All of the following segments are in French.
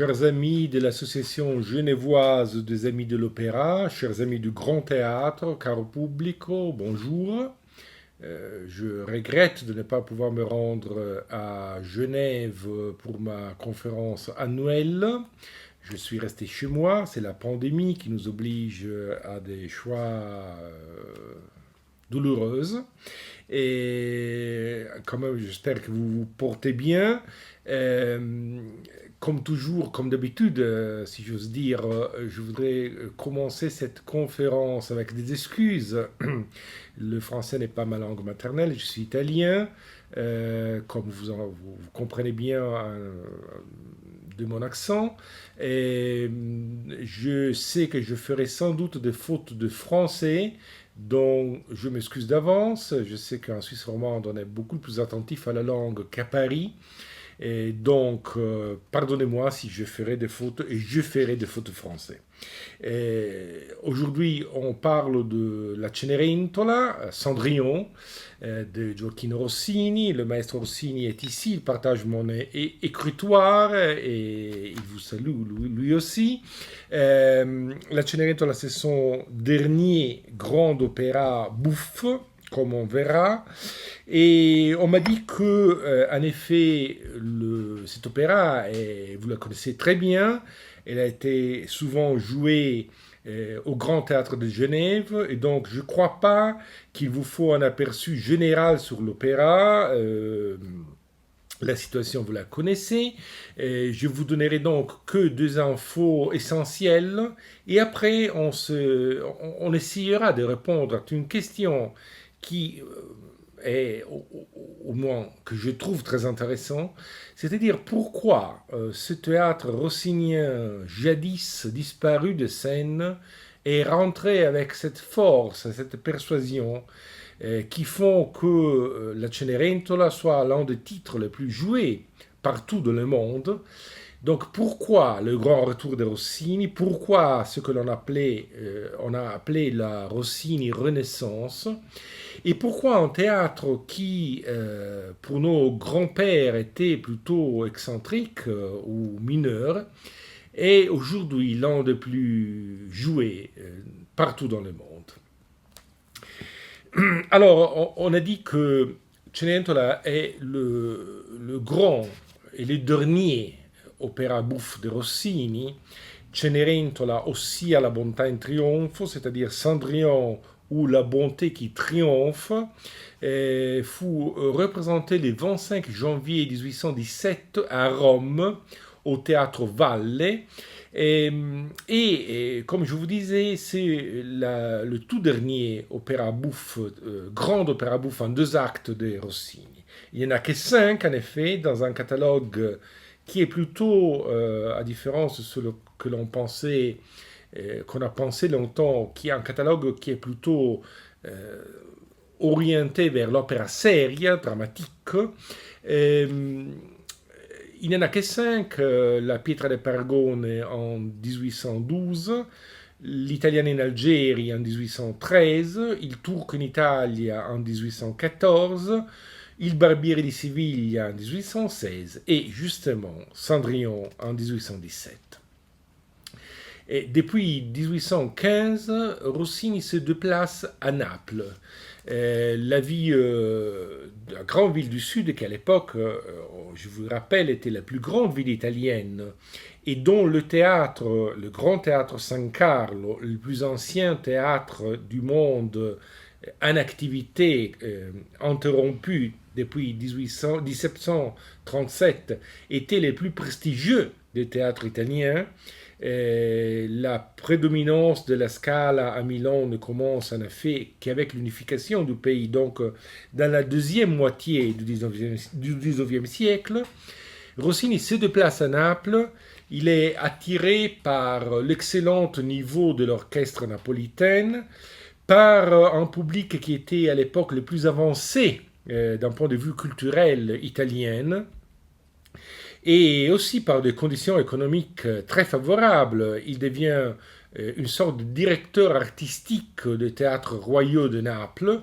Chers amis de l'association genevoise des Amis de l'Opéra, chers amis du Grand Théâtre, caro pubblico, bonjour. Je regrette de ne pas pouvoir me rendre à Genève pour ma conférence annuelle. Je suis resté chez moi, c'est la pandémie qui nous oblige à des choix douloureux. Et quand même, j'espère que vous vous portez bien. Euh, Comme toujours, comme d'habitude, si j'ose dire, je voudrais commencer cette conférence avec des excuses. Le français n'est pas ma langue maternelle, je suis italien. Comme vous comprenez bien de mon accent. Et je sais que je ferai sans doute des fautes de français, dont je m'excuse d'avance. Je sais qu'en Suisse romande, on est beaucoup plus attentif à la langue qu'à Paris. Et donc, pardonnez-moi si je ferai des fautes, et je ferai des fautes français. Aujourd'hui, on parle de la Cenerentola, Cendrillon, de Gioacchino Rossini. Le maestro Rossini est ici, il partage mon écritoire et il vous salue lui aussi. La Cenerentola, c'est son dernier grand opéra bouffe, comme on verra. Et on m'a dit que, en effet, cet opéra, vous la connaissez très bien, elle a été souvent jouée au Grand Théâtre de Genève, et donc je ne crois pas qu'il vous faut un aperçu général sur l'opéra. La situation, vous la connaissez. Je vous donnerai donc que deux infos essentielles, et après, on essayera de répondre à une question qui est, au moins que je trouve très intéressant, c'est-à-dire pourquoi ce théâtre rossinien, jadis disparu de scène, est rentré avec cette force, cette persuasion qui font que la Cenerentola soit l'un des titres les plus joués partout dans le monde. Donc pourquoi le grand retour de Rossini? Pourquoi ce que on a appelé la Rossini Renaissance? Et pourquoi un théâtre qui, pour nos grands-pères, était plutôt excentrique ou mineur, est aujourd'hui l'un des plus joués partout dans le monde? Alors, on a dit que Cenerentola est le grand et le dernier opéra bouffe de Rossini. Cenerentola aussi à la bonté en triomphe, c'est-à-dire Cendrillon où la bonté qui triomphe, fut représenté le 25 janvier 1817 à Rome, au théâtre Valle. Et comme je vous disais, c'est le tout dernier opéra bouffe, grand opéra bouffe en deux actes de Rossini. Il n'y en a que cinq, en effet, dans un catalogue qui est plutôt, à différence de ce que l'on pensait, qu'on a pensé longtemps, qui est un catalogue qui est plutôt orienté vers l'opéra seria, dramatique. Il n'y en a que cinq, la Pietra de Pergone en 1812, l'Italiana in Algérie en 1813, il Turco in Italia en 1814, il Barbiere di Siviglia en 1816 et justement Cendrillon en 1817. Et depuis 1815, Rossini se déplace à Naples. La grande ville du Sud, qui à l'époque, je vous rappelle, était la plus grande ville italienne, et dont le théâtre, le grand théâtre San Carlo, le plus ancien théâtre du monde en activité, interrompu depuis 1737, était le plus prestigieux des théâtres italiens. La prédominance de la Scala à Milan ne commence en effet qu'avec l'unification du pays, donc dans la deuxième moitié du 19e siècle. Rossini se déplace à Naples, il est attiré par l'excellent niveau de l'orchestre napolitain, par un public qui était à l'époque le plus avancé d'un point de vue culturel italien, et aussi par des conditions économiques très favorables. Il devient une sorte de directeur artistique des théâtres royaux de Naples.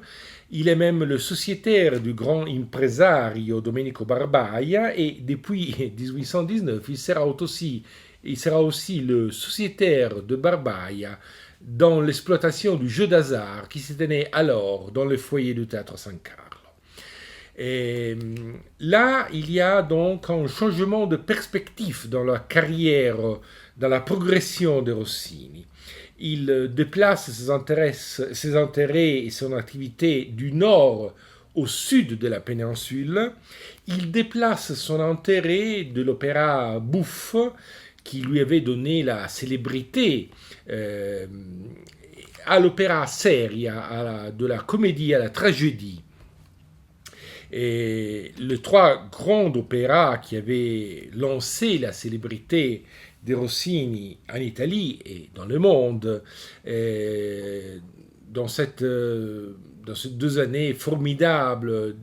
Il est même le sociétaire du grand impresario Domenico Barbaia et depuis 1819, il sera aussi il sera aussi le sociétaire de Barbaia dans l'exploitation du jeu d'hasard qui se tenait alors dans le foyer du théâtre San Carlo. Et là, il y a donc un changement de perspective dans la carrière, dans la progression de Rossini. Il déplace ses intérêts et son activité du nord au sud de la péninsule. Il déplace son intérêt de l'opéra bouffe qui lui avait donné la célébrité à l'opéra seria, de la comédie à la tragédie. Et les trois grands opéras qui avaient lancé la célébrité de Rossini en Italie et dans le monde, dans ces 2 années formidables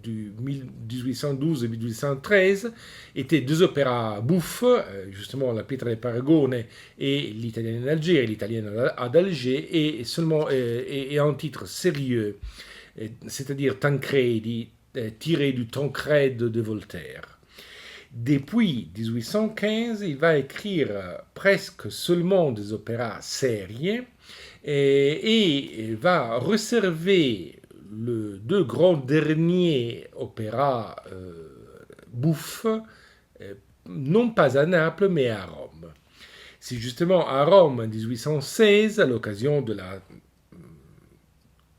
du 1812 et 1813, étaient 2 opéras bouffes, justement la Pietra del Paragone et l'Italienne d'Alger, et l'Italienne d'Alger, et un titre sérieux, c'est-à-dire Tancredi, tiré du Tancrède de Voltaire. Depuis 1815, il va écrire presque seulement des opéras sérieux et va réserver les 2 grands derniers opéras bouffes, non pas à Naples mais à Rome. C'est justement à Rome en 1816, à l'occasion de la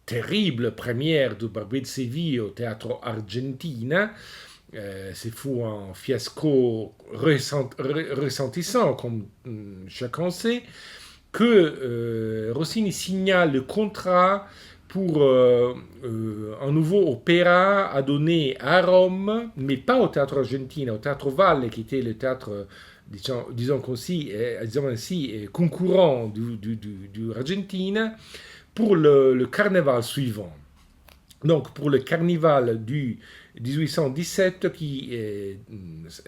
terrible première du Barbier de Séville au Théâtre Argentina. C'est fou, un fiasco ressentissant, comme chacun sait, que Rossini signale le contrat pour un nouveau opéra à donner à Rome, mais pas au Théâtre Argentina, au Théâtre Valle, qui était le théâtre, disons ainsi, concurrent du Argentina, pour le carnaval suivant. Donc pour le carnaval du 1817 qui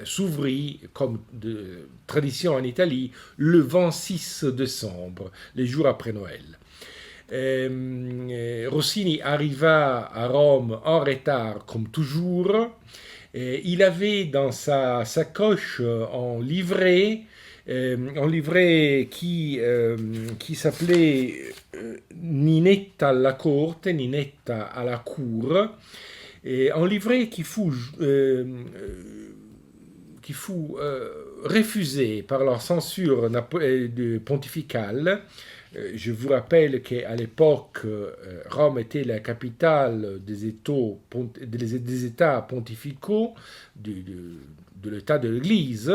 s'ouvrit comme de tradition en Italie le 26 décembre, les jours après Noël. Rossini arriva à Rome en retard comme toujours. Il avait dans sa sacoche un livret qui s'appelait Ninetta alla corte, Ninetta à la cour, et un livret qui fut refusé par la censure pontificale. Je vous rappelle qu'à l'époque, Rome était la capitale des États pontificaux, de l'État de l'Église,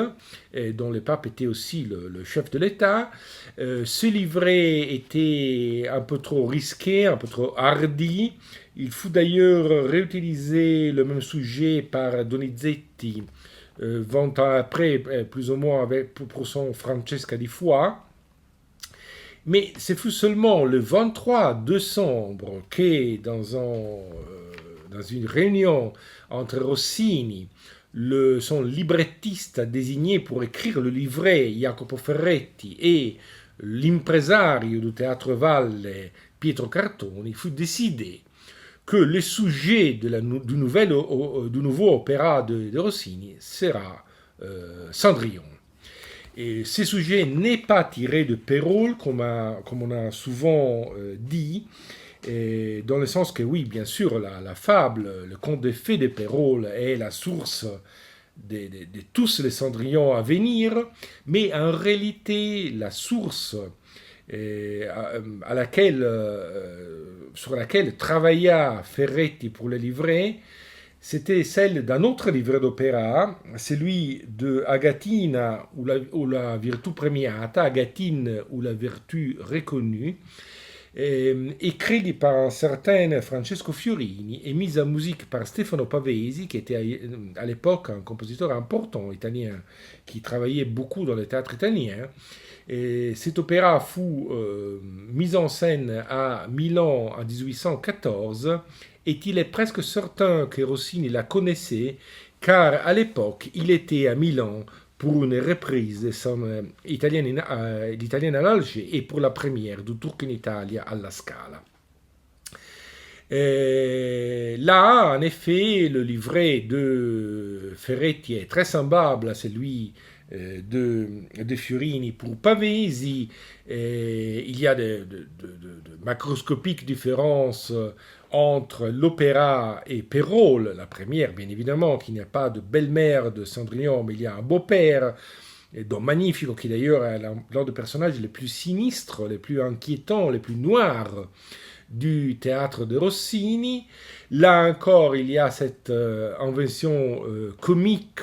dont le pape était aussi le chef de l'État. Ce livret était un peu trop risqué, un peu trop hardi. Il fut d'ailleurs réutilisé le même sujet par Donizetti 20 ans après, plus ou moins pour son Francesca di Foix. Mais ce fut seulement le 23 décembre que, dans une réunion entre Rossini, son librettiste désigné pour écrire le livret, Jacopo Ferretti, et l'impresario du Théâtre Valle, Pietro Cartoni, fut décidé que le sujet du nouveau opéra de Rossini sera Cendrillon. Et ce sujet n'est pas tiré de Perrault, comme on a souvent dit, dans le sens que oui, bien sûr, la fable, le conte de fées de Perrault est la source de tous les Cendrillons à venir, mais en réalité, la source sur laquelle travailla Ferretti pour le livret, c'était celle d'un autre livret d'opéra, celui de Agatina ou la virtù premiata, Agatine ou la vertu reconnue, écrit par un certain Francesco Fiorini et mis en musique par Stefano Pavesi, qui était à l'époque un compositeur important italien qui travaillait beaucoup dans le théâtre italien. Et cet opéra fut mis en scène à Milan en 1814 et il est presque certain que Rossini la connaissait car à l'époque il était à Milan pour une reprise de son l'italienne à l'Alger et pour la première du Turco in Italia alla Scala. Et là, en effet, le livret de Ferretti est très semblable à celui de Fiorini pour Pavesi. Il y a de macroscopiques différences entre l'opéra et Perrault, la première bien évidemment, qu'il n'y a pas de belle-mère de Cendrillon, mais il y a un beau-père, et Don Magnifico, qui d'ailleurs est l'un des personnages les plus sinistres, les plus inquiétants, les plus noirs du théâtre de Rossini. Là encore, il y a cette invention comique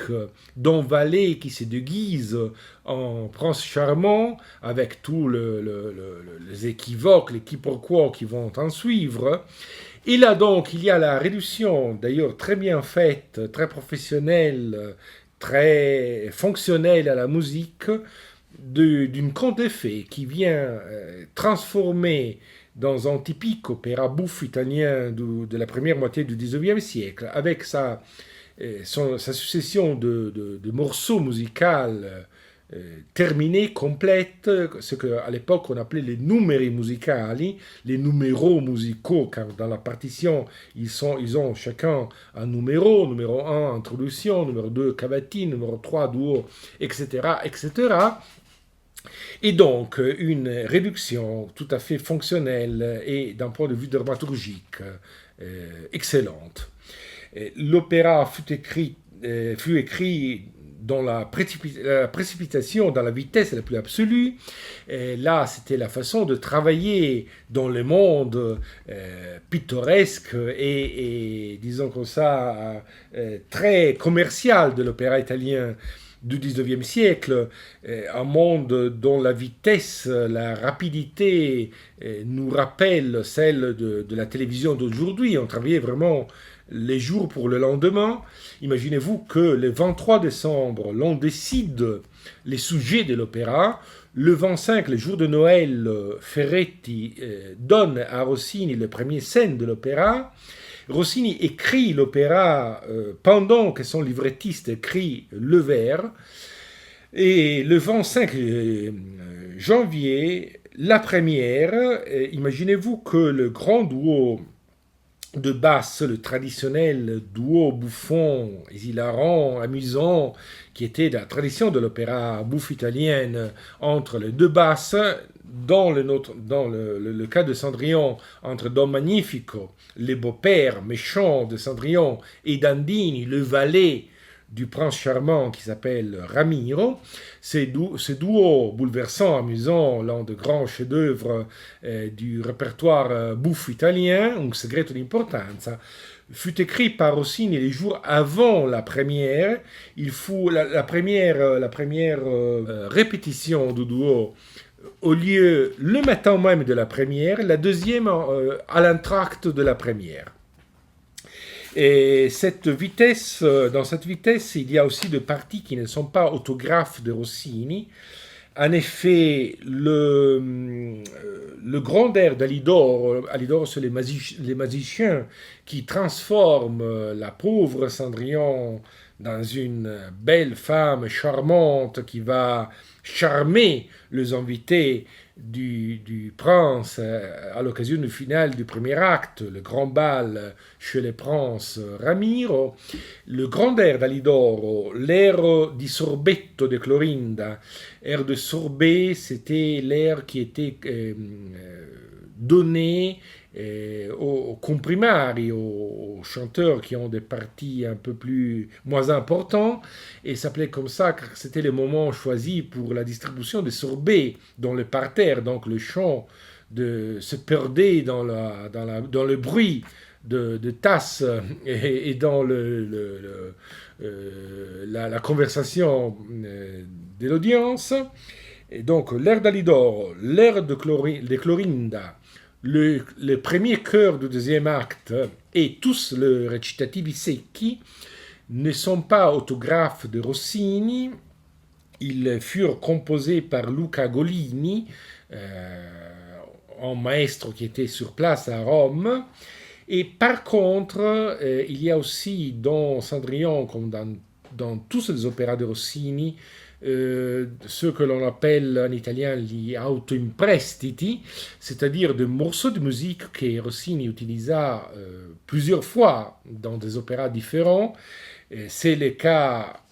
Don Valet qui se déguise en prince charmant, avec tous les équivoques, les quiproquos qui vont en suivre. Et là donc, il y a la réduction, d'ailleurs très bien faite, très professionnelle, très fonctionnelle à la musique, d'une conte de fées qui vient transformer dans un typique opéra bouffe italien de la première moitié du XIXe siècle, avec sa succession de morceaux musicaux terminés, complètes, ce qu'à l'époque on appelait les numeri musicali, les numéros musicaux, car dans la partition ils ont chacun un numéro 1 introduction, numéro 2 cavatine, numéro 3 duo, etc., etc. Et donc, une réduction tout à fait fonctionnelle et d'un point de vue dramaturgique excellente. L'opéra fut écrit dans la précipitation, dans la vitesse la plus absolue. Et là, c'était la façon de travailler dans le monde pittoresque et, disons comme ça, très commercial de l'opéra italien du XIXe siècle, un monde dont la vitesse, la rapidité nous rappelle celle de la télévision d'aujourd'hui. On travaillait vraiment les jours pour le lendemain. Imaginez-vous que le 23 décembre, l'on décide les sujets de l'opéra. Le 25, le jour de Noël, Ferretti donne à Rossini les premières scènes de l'opéra. Rossini écrit l'opéra pendant que son librettiste écrit le vers. Et le 25 janvier, la première, imaginez-vous que le grand duo de basse, le traditionnel duo bouffon, hilarant, amusant, qui était de la tradition de l'opéra bouffe italienne entre les deux basses, dans le cas de Cendrillon, entre Don Magnifico, le beau-père méchant de Cendrillon, et Dandini, le valet du prince charmant qui s'appelle Ramiro. Ce duo bouleversant, amusant, l'un des grands chefs-d'œuvre du répertoire bouffe italien, un segreto d'importanza, fut écrit par Rossini les jours avant la première. Il faut la première répétition du duo au lieu le matin même de la première, la deuxième à l'entracte de la première. Et dans cette vitesse, il y a aussi des parties qui ne sont pas autographes de Rossini. En effet, le grand air d'Alidoro, c'est les magiciens qui transforment la pauvre Cendrillon dans une belle femme charmante qui va charmer les invités du prince à l'occasion du final du premier acte, le grand bal chez le prince Ramiro. Le grand air d'Alidoro, l'air di sorbetto de Clorinda. Air de sorbet, c'était l'air qui était donné aux comprimari, aux chanteurs qui ont des parties un peu moins importantes, et s'appelait comme ça car c'était le moment choisi pour la distribution des sorbets dans le parterre. Donc le chant se perdait dans le bruit de tasses et dans la conversation de l'audience. Et donc l'air d'Alidoro, l'air de Clorinda, le premier chœur du deuxième acte et tous les recitativi secchi ne sont pas autographes de Rossini. Ils furent composés par Luca Golini, un maestro qui était sur place à Rome. Et par contre, il y a aussi dans Cendrillon, comme dans tous les opéras de Rossini, ce que l'on appelle en italien gli autoimprestiti, c'est-à-dire des morceaux de musique que Rossini utilisa plusieurs fois dans des opéras différents, C'est le cas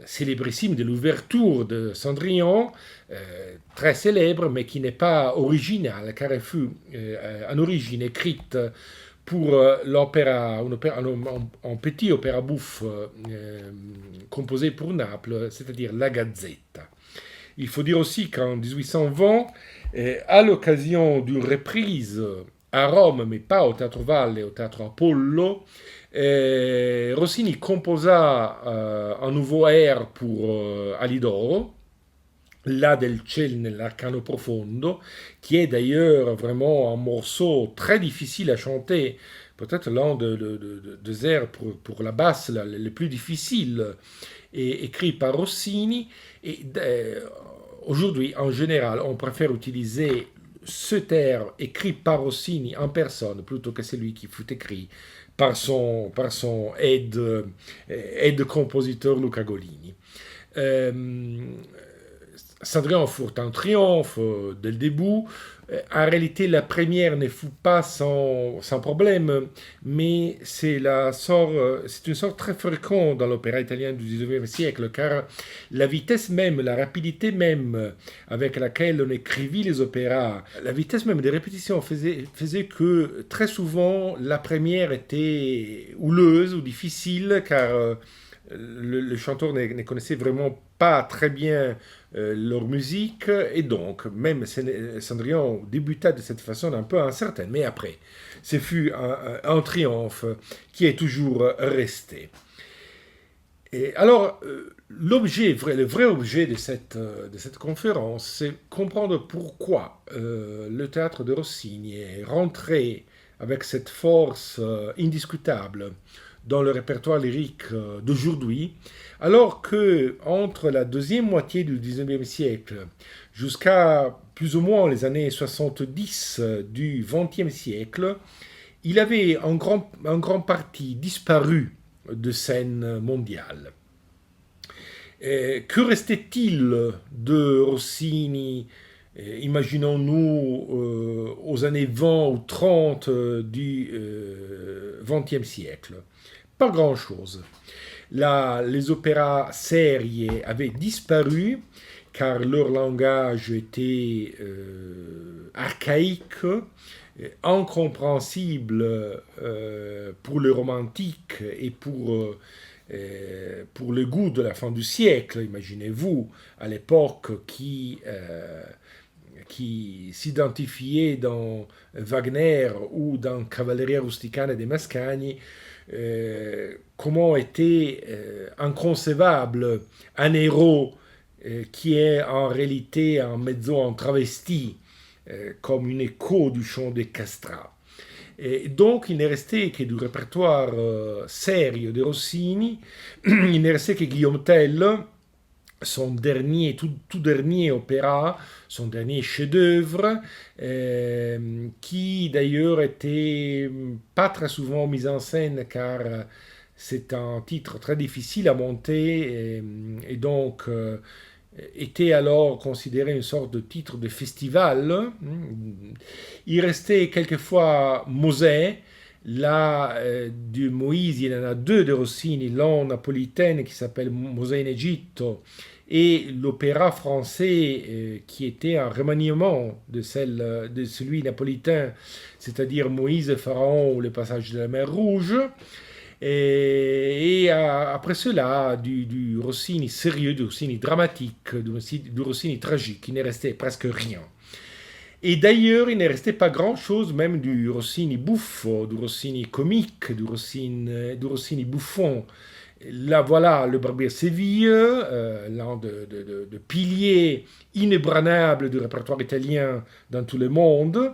célébrissime de l'ouverture de Cendrillon, très célèbre, mais qui n'est pas originale, car elle fut en origine écrite pour l'opéra, un petit opéra bouffe composé pour Naples, c'est-à-dire La Gazzetta. Il faut dire aussi qu'en 1820, à l'occasion d'une reprise à Rome, mais pas au Théâtre Valle, au Théâtre Apollo, Rossini composa un nouveau air pour Alidoro, La del ciel nell'arcano profondo, qui est d'ailleurs vraiment un morceau très difficile à chanter, peut-être l'un des airs pour la basse les plus difficiles, écrit par Rossini. Et aujourd'hui, en général, on préfère utiliser ce air écrit par Rossini en personne plutôt que celui qui fut écrit par son aide compositeur Luca Golini. Cendrillon fut un triomphe dès le début. En réalité, la première ne fut pas sans problème, mais c'est une sorte très fréquente dans l'opéra italien du XIXe siècle, car la vitesse même, la rapidité même avec laquelle on écrivit les opéras, la vitesse même des répétitions faisait que très souvent la première était houleuse ou difficile, car le chanteur ne connaissait vraiment pas très bien leur musique, et donc même Cendrillon débuta de cette façon un peu incertaine, mais après, ce fut un triomphe qui est toujours resté. Et alors, le vrai objet de cette conférence, c'est comprendre pourquoi le théâtre de Rossini est rentré avec cette force indiscutable dans le répertoire lyrique d'aujourd'hui, alors que entre la deuxième moitié du XIXe siècle jusqu'à plus ou moins les années 70 du XXe siècle, il avait en grande partie disparu de scène mondiale. Que restait-il de Rossini, imaginons-nous, aux années 20 ou 30 du XXe siècle? Pas grand-chose. Les opéras séries avaient disparu car leur langage était archaïque, incompréhensible pour le romantique et pour le goût de la fin du siècle. Imaginez-vous, à l'époque qui s'identifiait dans Wagner ou dans Cavalleria Rusticana de Mascagni, comment était inconcevable un héros qui est en réalité un mezzo en travesti, comme une écho du chant des castrats. Et donc, il n'est resté que du répertoire sérieux de Rossini. Il n'est resté que Guillaume Tell, son tout dernier opéra, son dernier chef-d'œuvre, qui d'ailleurs était pas très souvent mis en scène car c'est un titre très difficile à monter et donc était alors considéré une sorte de titre de festival. Il restait quelquefois Mosè. Là, du Moïse, il y en a deux de Rossini, l'un napolitaine qui s'appelle Mosè in Egitto, et l'opéra français qui était un remaniement de celui napolitain, c'est-à-dire Moïse et Pharaon ou le passage de la mer Rouge. Et après cela, du Rossini sérieux, du Rossini dramatique, du Rossini tragique, il n'est resté presque rien. Et d'ailleurs, il n'est resté pas grand-chose, même du Rossini buffo, du Rossini comique, du Rossini bouffon. Là, voilà le Barbier Séville, l'un de piliers inébranlables du répertoire italien dans tout le monde.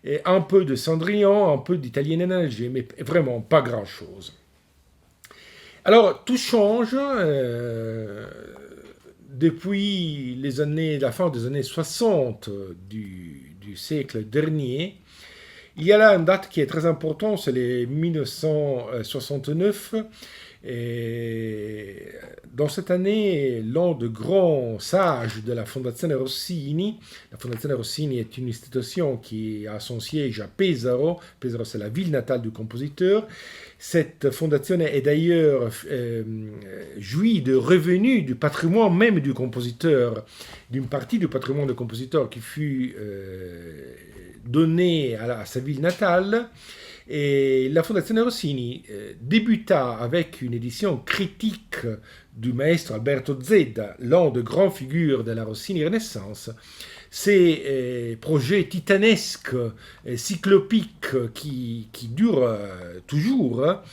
Et un peu de Cendrillon, un peu d'Italienne en Alger, mais vraiment pas grand-chose. Alors, tout change depuis la fin des années 60 du siècle dernier. Il y a là une date qui est très importante, c'est les 1969, Et dans cette année, l'un des grands sages de la Fondazione Rossini, la Fondazione Rossini est une institution qui a son siège à Pesaro. Pesaro, c'est la ville natale du compositeur. Cette fondation est d'ailleurs jouit de revenus du patrimoine même du compositeur, d'une partie du patrimoine du compositeur qui fut donné à sa ville natale. Et la Fondazione Rossini débuta avec une édition critique du maestro Alberto Zedda, l'un des grandes figures de la Rossini Renaissance. Ces projets titanesques, cyclopiques, qui durent toujours,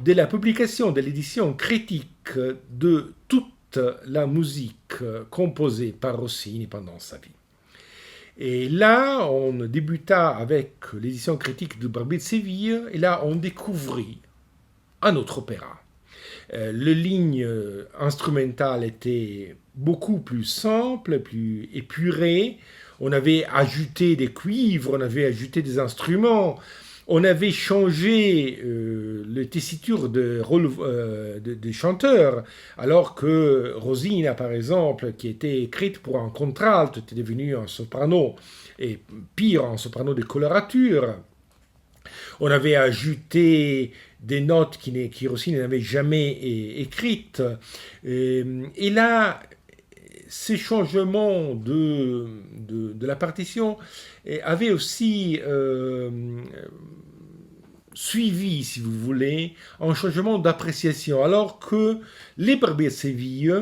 de la publication de l'édition critique de toute la musique composée par Rossini pendant sa vie. Et là, on débuta avec l'édition critique du Barbier de Séville, et là, on découvrit un autre opéra. Les lignes instrumentales étaient beaucoup plus simples, plus épurées. On avait ajouté des cuivres, on avait ajouté des instruments. On avait changé les tessitures des chanteurs, alors que Rosina, par exemple, qui était écrite pour un contralto, était devenue un soprano, et pire, un soprano de colorature. On avait ajouté des notes qui Rossini n'avait jamais écrites. Et là, ces changements de la partition avaient aussi suivi, si vous voulez, un changement d'appréciation, alors que les Barbiers de Séville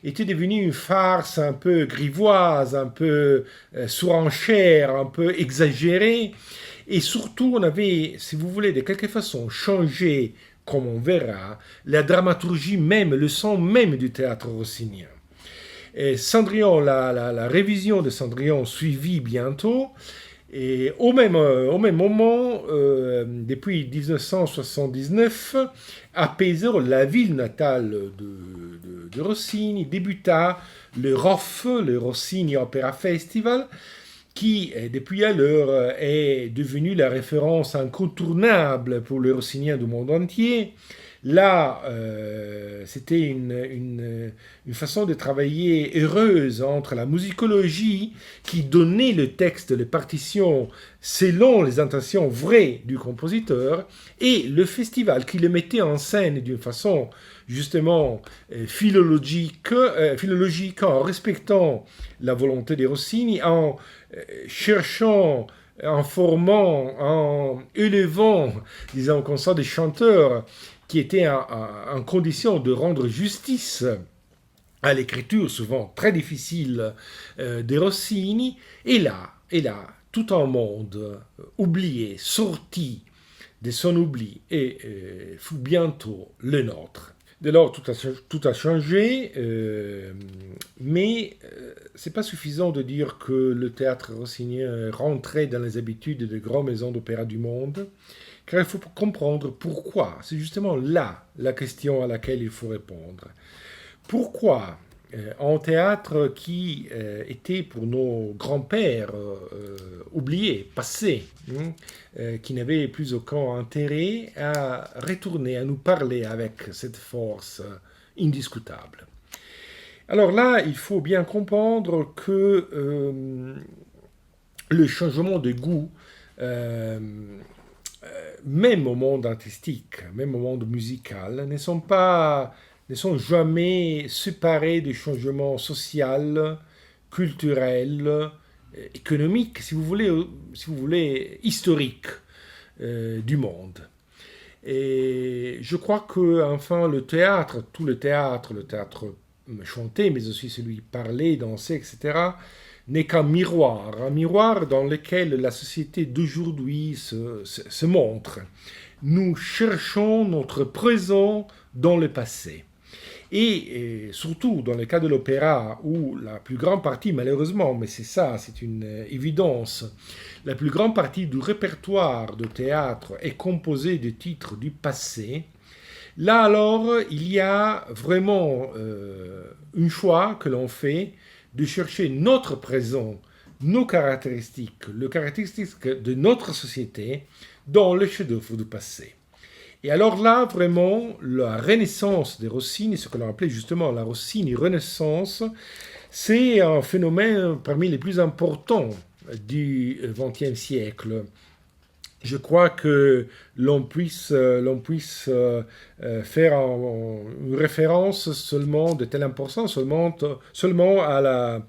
étaient devenus une farce un peu grivoise, un peu surenchère, un peu exagérée, et surtout on avait, si vous voulez, de quelque façon changé, comme on verra, la dramaturgie même, le son même du théâtre rossinien. Et Cendrillon, la révision de Cendrillon suivit bientôt, et au même moment, depuis 1979, à Pesaro, la ville natale de Rossini, débuta le ROF, le Rossini Opera Festival, qui, depuis alors, est devenu la référence incontournable pour les rossiniens du monde entier. Là, c'était une façon de travailler heureuse entre la musicologie qui donnait le texte, les partitions selon les intentions vraies du compositeur, et le festival qui le mettait en scène d'une façon justement philologique, en respectant la volonté de Rossini, en cherchant, en formant, en élevant, disons comme ça, des chanteurs qui étaient en condition de rendre justice à l'écriture souvent très difficile de Rossini. Et là, tout un monde oublié, sorti de son oubli, et fut bientôt le nôtre. Dès lors, tout a changé, mais c'est pas suffisant de dire que le théâtre rossinien rentrait dans les habitudes des grandes maisons d'opéra du monde, car il faut comprendre pourquoi. C'est justement là la question à laquelle il faut répondre. Pourquoi un théâtre qui était pour nos grands-pères oublié, passé, qui n'avait plus aucun intérêt à retourner, à nous parler avec cette force indiscutable. Alors là, il faut bien comprendre que le changement de goût, même au monde artistique, même au monde musical, ne sont jamais séparés des changements sociaux, culturels, économiques, si vous voulez historiques du monde. Et je crois que, enfin, le théâtre chanté, mais aussi celui parlé, dansé, etc., n'est qu'un miroir dans lequel la société d'aujourd'hui se montre. Nous cherchons notre présent dans le passé. Et surtout dans le cas de l'opéra, où la plus grande partie, malheureusement, mais c'est une évidence, la plus grande partie du répertoire de théâtre est composée de titres du passé. Là alors, il y a vraiment un choix que l'on fait de chercher notre présent, nos caractéristiques, les caractéristiques de notre société dans le chef-d'œuvre du passé. Et alors là, vraiment, la renaissance de Rossini, ce que l'on appelait justement la Rossini-Renaissance, c'est un phénomène parmi les plus importants du XXe siècle. Je crois que l'on puisse faire une référence seulement de telle importance, seulement à la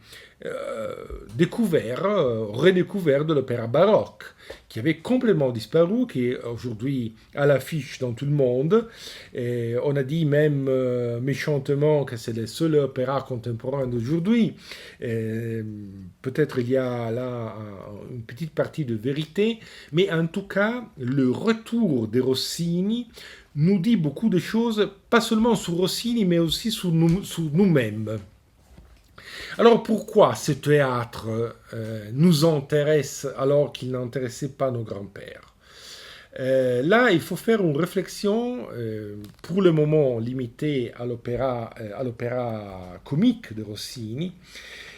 redécouverte de l'opéra baroque, qui avait complètement disparu, qui est aujourd'hui à l'affiche dans tout le monde. Et on a dit même méchantement que c'est le seul opéra contemporain d'aujourd'hui. Peut-être il y a là une petite partie de vérité, mais en tout cas, le retour de Rossini nous dit beaucoup de choses, pas seulement sur Rossini, mais aussi sur nous-mêmes. Alors pourquoi ce théâtre nous intéresse alors qu'il n'intéressait pas nos grands-pères? Là, il faut faire une réflexion, pour le moment limitée à l'opéra comique de Rossini,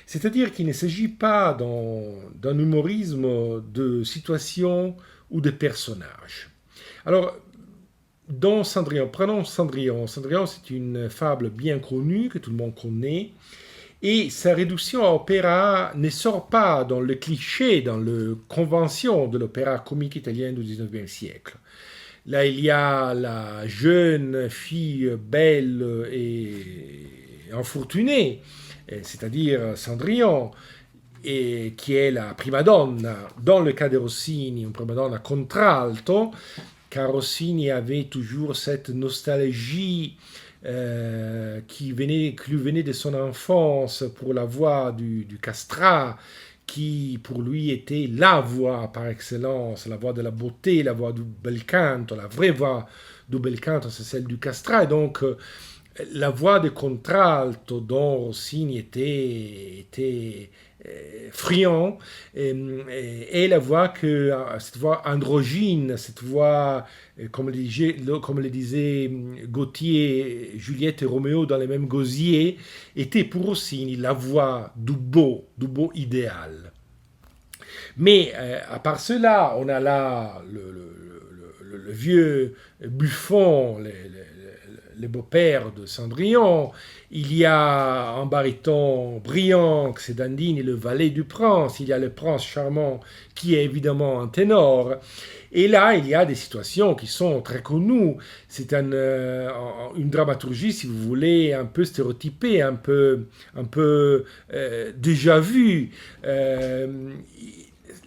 c'est-à-dire qu'il ne s'agit pas d'un humorisme de situation ou de personnage. Alors, dans Cendrillon, prenons Cendrillon. Cendrillon, c'est une fable bien connue, que tout le monde connaît, et sa réduction à opéra ne sort pas dans le cliché, dans la convention de l'opéra comique italien du XIXe siècle. Là, il y a la jeune fille belle et infortunée, c'est-à-dire Cendrillon, et qui est la prima donna. Dans le cas de Rossini, une prima donna contralto, car Rossini avait toujours cette nostalgie qui lui venait de son enfance pour la voix du castrat, qui pour lui était la voix par excellence, la voix de la beauté, la voix du bel canto, la vraie voix du bel canto, c'est celle du castrat. Et donc, la voix de contralto dont Rossini était friand, et la voix cette voix androgyne, cette voix, comme le disait Gautier, Juliette et Roméo dans les mêmes gosiers, était pour Rossini la voix du beau idéal. Mais à part cela, on a là le vieux Buffon, les beaux-pères de Cendrillon. Il y a un baryton brillant, que c'est Dandini, le valet du prince. Il y a le prince charmant, qui est évidemment un ténor. Et là, il y a des situations qui sont très connues. C'est une dramaturgie, si vous voulez, un peu stéréotypée, un peu déjà vue.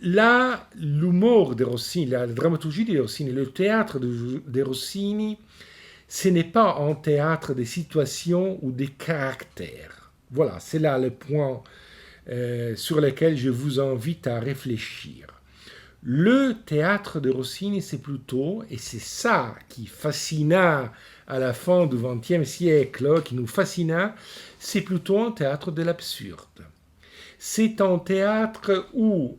Là, l'humour de Rossini, la dramaturgie de Rossini, le théâtre de Rossini, ce n'est pas un théâtre des situations ou des caractères. Voilà, c'est là le point sur lequel je vous invite à réfléchir. Le théâtre de Rossini, c'est plutôt, et c'est ça qui fascina à la fin du XXe siècle, qui nous fascina, c'est plutôt un théâtre de l'absurde. C'est un théâtre où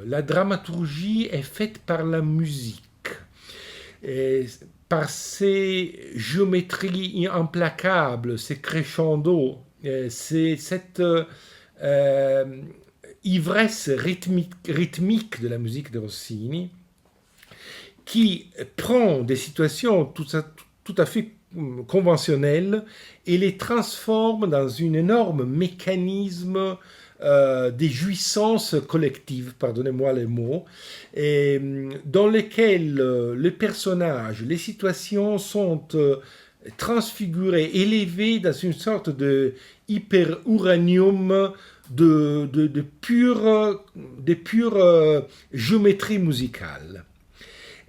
la dramaturgie est faite par la musique. Par ces géométries implacables, ces crescendo, c'est cette ivresse rythmique de la musique de Rossini qui prend des situations tout à fait conventionnelles et les transforme dans un énorme mécanisme des jouissances collectives, pardonnez-moi les mots, et dans lesquelles les personnages, les situations sont transfigurées, élevées dans une sorte de hyper-uranium de pure géométrie musicale.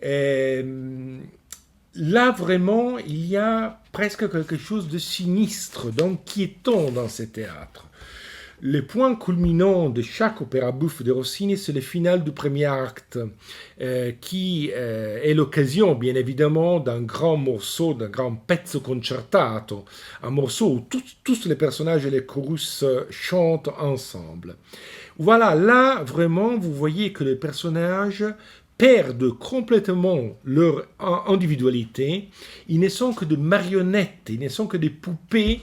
Et là, vraiment, il y a presque quelque chose de sinistre, d'inquiétant dans ce théâtre. Le point culminant de chaque opéra bouffe de Rossini, c'est le final du premier acte, qui est l'occasion, bien évidemment, d'un grand morceau, d'un grand pezzo concertato, un morceau où tous les personnages et les chorus chantent ensemble. Voilà, là, vraiment, vous voyez que les personnages perdent complètement leur individualité. Ils ne sont que des marionnettes, ils ne sont que des poupées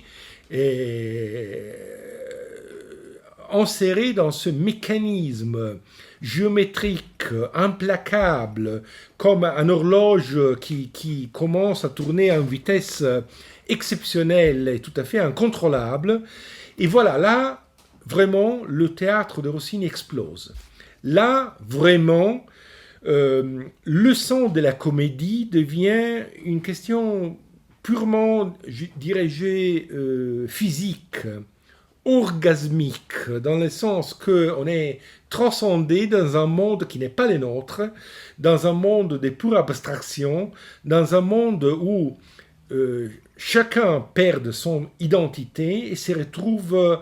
enserré dans ce mécanisme géométrique, implacable, comme une horloge qui commence à tourner à une vitesse exceptionnelle et tout à fait incontrôlable. Et voilà, là, vraiment, le théâtre de Rossini explose. Là, vraiment, le sens de la comédie devient une question purement, dirais-je, physique, orgasmique, dans le sens qu'on est transcendé dans un monde qui n'est pas le nôtre, dans un monde de pure abstraction, dans un monde où chacun perd son identité et se retrouve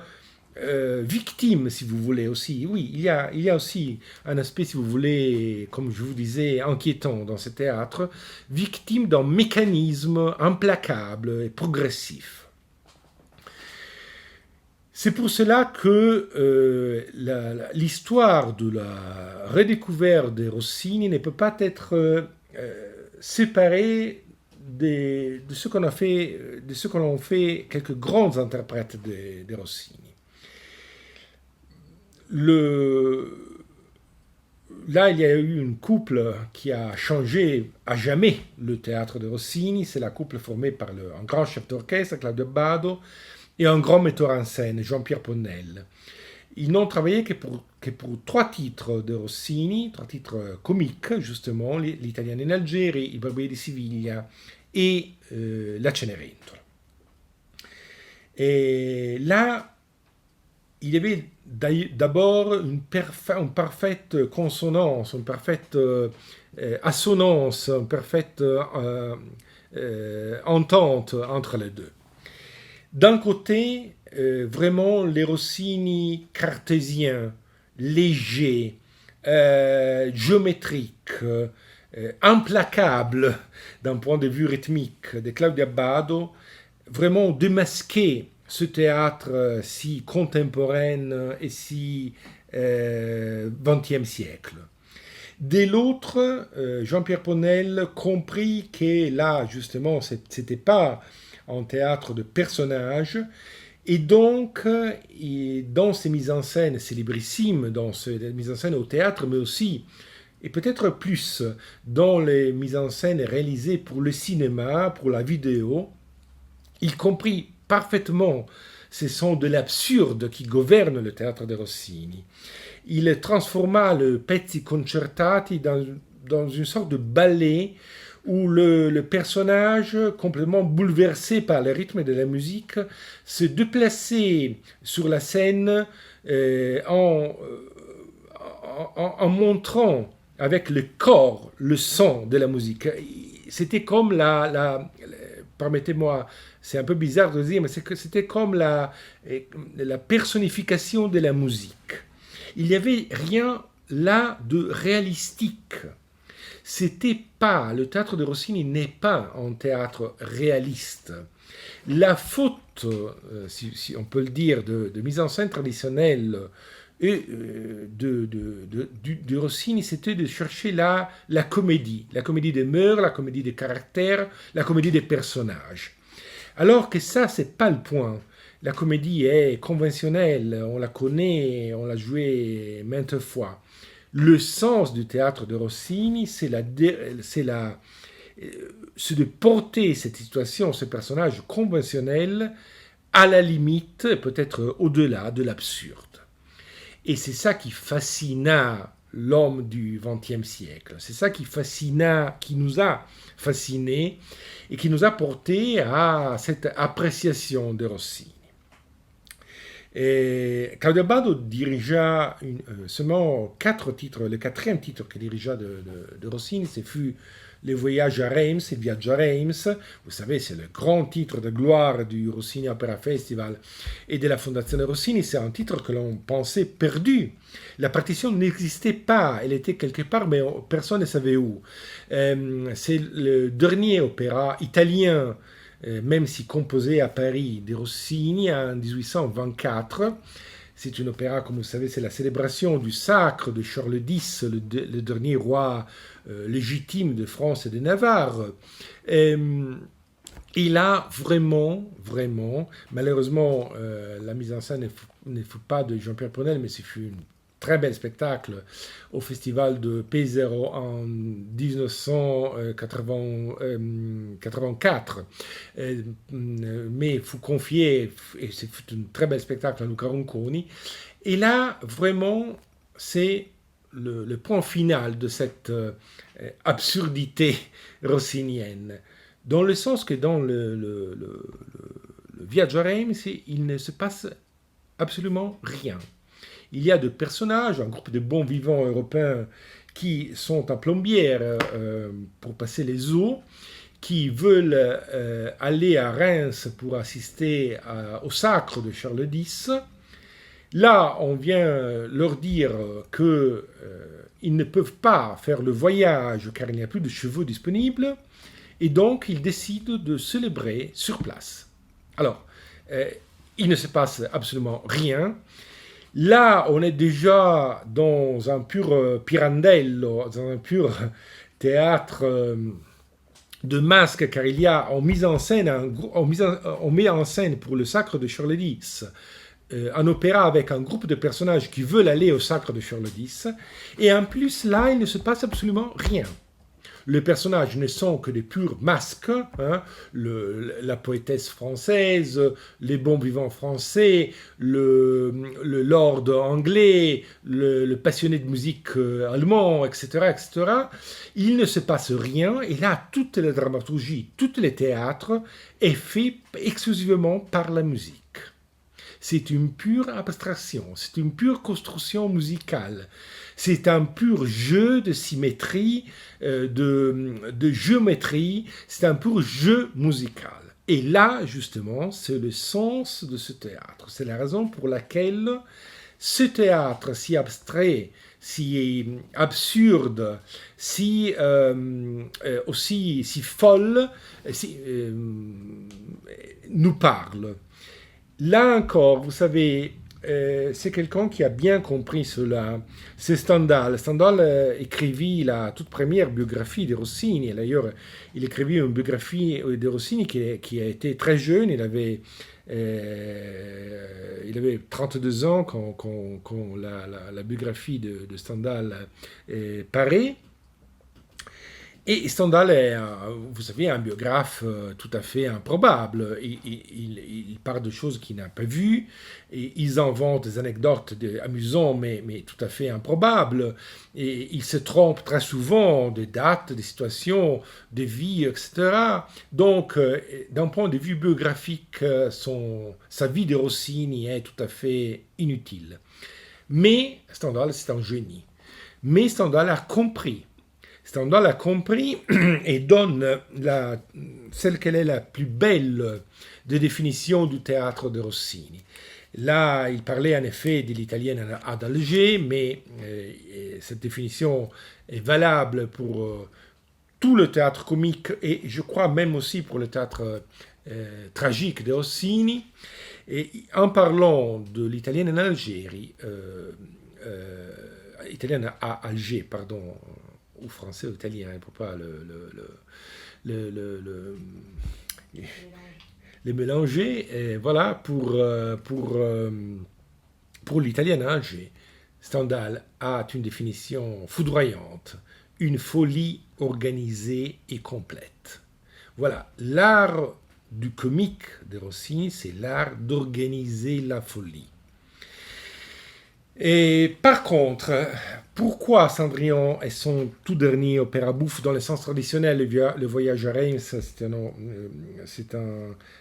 victime, si vous voulez aussi. Oui, il y a aussi un aspect, si vous voulez, comme je vous disais, inquiétant dans ce théâtre, victime d'un mécanisme implacable et progressif. C'est pour cela que l'histoire de la redécouverte de Rossini ne peut pas être séparée de ce qu'on a fait, de ce que l'on fait quelques grands interprètes de Rossini. Là, il y a eu une couple qui a changé à jamais le théâtre de Rossini. C'est la couple formée par un grand chef d'orchestre, Claudio Abbado, et un grand metteur en scène, Jean-Pierre Ponnelle. Ils n'ont travaillé que pour 3 titres de Rossini, 3 titres comiques, justement, l'Italiano in Algeri, Il Barbiere di Siviglia et La Cenerentola. Et là, il y avait d'abord une parfaite consonance, une parfaite assonance, une parfaite entente entre les deux. D'un côté, vraiment les Rossini cartésiens, légers, géométriques, implacables d'un point de vue rythmique de Claudio Abbado, vraiment démasqué ce théâtre si contemporain et si XXe siècle. De l'autre, Jean-Pierre Ponnelle comprit que là, justement, c'était pas un théâtre de personnages, et donc, dans ces mises en scène célébrissimes, dans ces mises en scène au théâtre, mais aussi, et peut-être plus, dans les mises en scène réalisées pour le cinéma, pour la vidéo, il comprit parfaitement ce sont de l'absurde qui gouverne le théâtre de Rossini. Il transforma le pezzi concertati dans une sorte de ballet où le personnage, complètement bouleversé par le rythme de la musique, se déplaçait sur la scène en montrant avec le corps le son de la musique. C'était comme permettez-moi, c'est un peu bizarre de dire, mais c'était comme la personnification de la musique. Il n'y avait rien là de réalistique. Le théâtre de Rossini n'est pas un théâtre réaliste. La faute, si on peut le dire, de mise en scène traditionnelle et de Rossini, c'était de chercher la comédie des mœurs, la comédie des caractères, la comédie des personnages. Alors que ça, c'est pas le point. La comédie est conventionnelle, on la connaît, on l'a jouée maintes fois. Le sens du théâtre de Rossini, c'est de porter cette situation, ce personnage conventionnel, à la limite, peut-être au-delà de l'absurde. Et c'est ça qui fascina l'homme du XXe siècle. C'est ça qui nous a fascinés et qui nous a porté à cette appréciation de Rossini. Et Claudio Abbado dirigea seulement 4 titres. Le 4e titre qu'il dirigea de Rossini, ce fut Le Voyage à Reims, Il Viaggio à Reims. Vous savez, c'est le grand titre de gloire du Rossini Opera Festival et de la Fondazione Rossini. C'est un titre que l'on pensait perdu. La partition n'existait pas. Elle était quelque part, mais personne ne savait où. C'est le dernier opéra italien, même si composé à Paris, de Rossini en 1824. C'est une opéra, comme vous savez, c'est la célébration du sacre de Charles X, le dernier roi légitime de France et de Navarre. Et là, vraiment, malheureusement, la mise en scène ne fut pas de Jean-Pierre Ponel, mais ce fut un très bel spectacle au festival de Pesaro en 1984. Mais il faut confier, et c'est un très bel spectacle à Luca Ronconi. Et là, vraiment, c'est le point final de cette absurdité rossinienne. Dans le sens que dans le Viaggio a Reims, il ne se passe absolument rien. Il y a des personnages, un groupe de bons vivants européens qui sont en plombière pour passer les eaux, qui veulent aller à Reims pour assister au sacre de Charles X. Là, on vient leur dire qu'ils ne peuvent pas faire le voyage car il n'y a plus de chevaux disponibles. Et donc, ils décident de célébrer sur place. Alors, il ne se passe absolument rien. Là, on est déjà dans un pur pirandello, dans un pur théâtre de masques, car il y a en mise en scène, on met en scène pour le sacre de Charles X un opéra avec un groupe de personnages qui veulent aller au sacre de Charles X. Et en plus, là, il ne se passe absolument rien. Les personnages ne sont que des purs masques, hein, la poétesse française, les bons vivants français, le lord anglais, le passionné de musique allemand, etc., etc. Il ne se passe rien, et là, toute la dramaturgie, tout le théâtre est fait exclusivement par la musique. C'est une pure abstraction, c'est une pure construction musicale. C'est un pur jeu de symétrie, de géométrie, c'est un pur jeu musical. Et là, justement, c'est le sens de ce théâtre. C'est la raison pour laquelle ce théâtre si abstrait, si absurde, aussi si folle, nous parle. Là encore, vous savez, c'est quelqu'un qui a bien compris cela. C'est Stendhal. Stendhal écrivit la toute première biographie de Rossini. D'ailleurs, il écrivit une biographie de Rossini qui a été très jeune. Il avait 32 ans quand la biographie de Stendhal paraît. Et Stendhal est, vous savez, un biographe tout à fait improbable. Il parle de choses qu'il n'a pas vues, et ils inventent des anecdotes amusantes, mais tout à fait improbables. Et il se trompe très souvent des dates, des situations, des vies, etc. Donc, d'un point de vue biographique, sa vie de Rossini est tout à fait inutile. Mais Stendhal, c'est un génie. Mais Stendhal a compris. Stendhal a compris et donne celle qu'elle est la plus belle des définitions du théâtre de Rossini. Là, il parlait en effet de l'italienne ad Alger, mais cette définition est valable pour tout le théâtre comique et je crois même aussi pour le théâtre tragique de Rossini. Et en parlant de l'italienne en Algérie, italienne à Alger, pardon, ou français ou italien, il ne faut pas les mélanger. Et voilà, pour l'italienne à Alger, Stendhal a une définition foudroyante, une folie organisée et complète. Voilà, l'art du comique de Rossini, c'est l'art d'organiser la folie. Et par contre, pourquoi Cendrillon est son tout dernier opéra bouffe dans le sens traditionnel, le Voyage à Reims,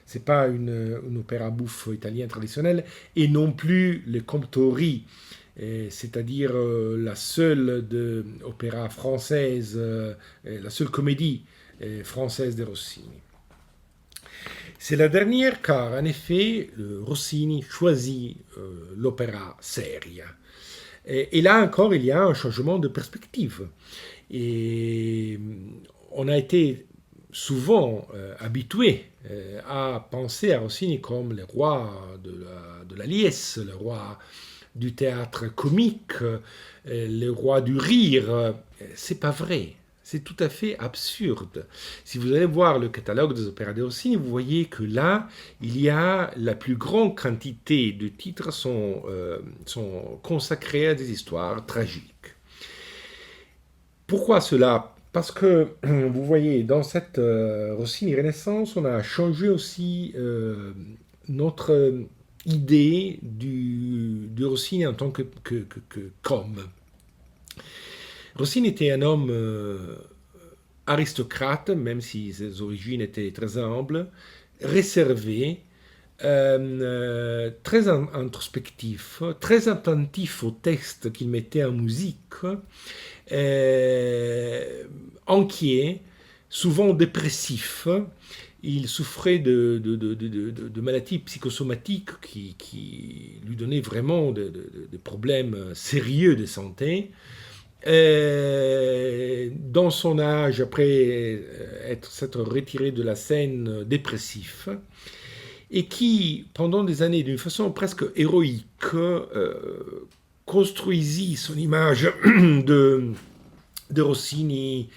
c'est pas une opéra bouffe italien traditionnel, et non plus le Comptori, c'est-à-dire la seule opéra française, la seule comédie française de Rossini. C'est la dernière car, en effet, Rossini choisit l'opéra seria. Et là encore, il y a un changement de perspective. Et on a été souvent habitué à penser à Rossini comme le roi de la liesse, le roi du théâtre comique, le roi du rire. C'est pas vrai. c'est tout à fait absurde. Si vous allez voir le catalogue des opéras de Rossini, vous voyez que là, il y a la plus grande quantité de titres sont consacrés à des histoires tragiques. Pourquoi cela? Parce que, vous voyez, dans cette Rossini Renaissance, on a changé aussi notre idée du Rossini en tant qu'homme. Rossini était un homme aristocrate, même si ses origines étaient très humbles, réservé, très introspectif, très attentif aux textes qu'il mettait en musique, inquiet, souvent dépressif. Il souffrait de maladies psychosomatiques qui lui donnaient vraiment des problèmes sérieux de santé. Dans son âge, après s'être retiré de la scène dépressif, et qui, pendant des années, d'une façon presque héroïque, construisit son image de Rossini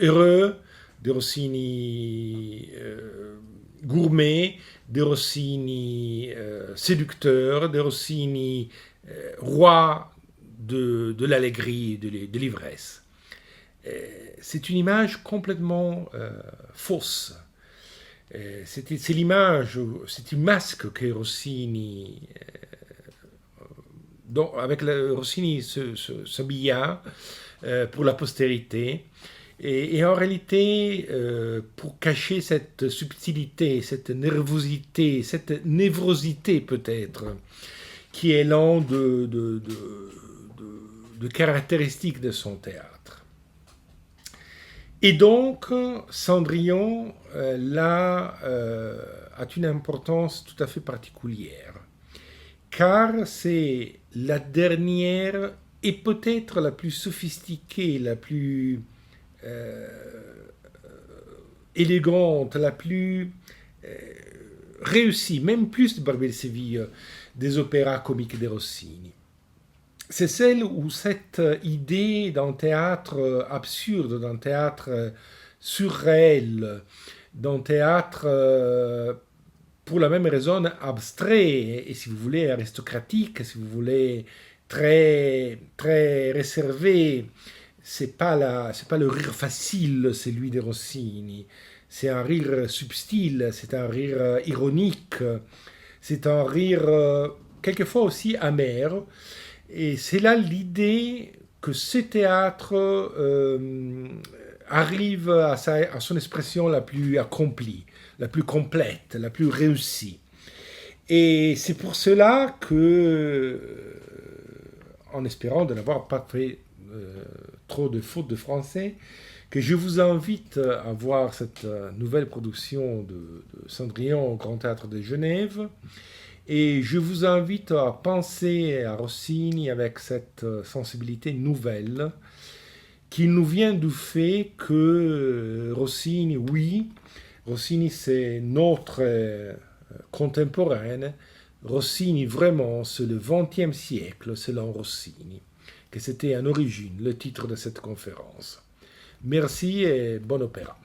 heureux, de Rossini gourmet, de Rossini séducteur, de Rossini roi de l'allégrie et de l'ivresse. C'est une image complètement fausse. C'est l'image, c'est une masque que Rossini, avec Rossini s'habilla pour la postérité. Et en réalité, pour cacher cette subtilité, cette nervosité, cette névrosité peut-être, qui est l'un de caractéristiques de son théâtre. Et donc, Cendrillon, là, a une importance tout à fait particulière, car c'est la dernière et peut-être la plus sophistiquée, la plus élégante, la plus réussie, même plus de Barbier de Séville, des opéras comiques de Rossini. C'est celle où cette idée d'un théâtre absurde, d'un théâtre surréel, d'un théâtre pour la même raison abstrait, et si vous voulez aristocratique, si vous voulez très, très réservé, c'est pas le rire facile, celui de Rossini. C'est un rire subtil, c'est un rire ironique, c'est un rire quelquefois aussi amer. Et c'est là l'idée que ce théâtre arrive à son expression la plus accomplie, la plus complète, la plus réussie. Et c'est pour cela que, en espérant de n'avoir pas fait trop de fautes de français, que je vous invite à voir cette nouvelle production de Cendrillon au Grand Théâtre de Genève. Et je vous invite à penser à Rossini avec cette sensibilité nouvelle qui nous vient du fait que Rossini, oui, Rossini c'est notre contemporain, Rossini vraiment c'est le XXe siècle selon Rossini, que c'était en origine le titre de cette conférence. Merci et bon opéra.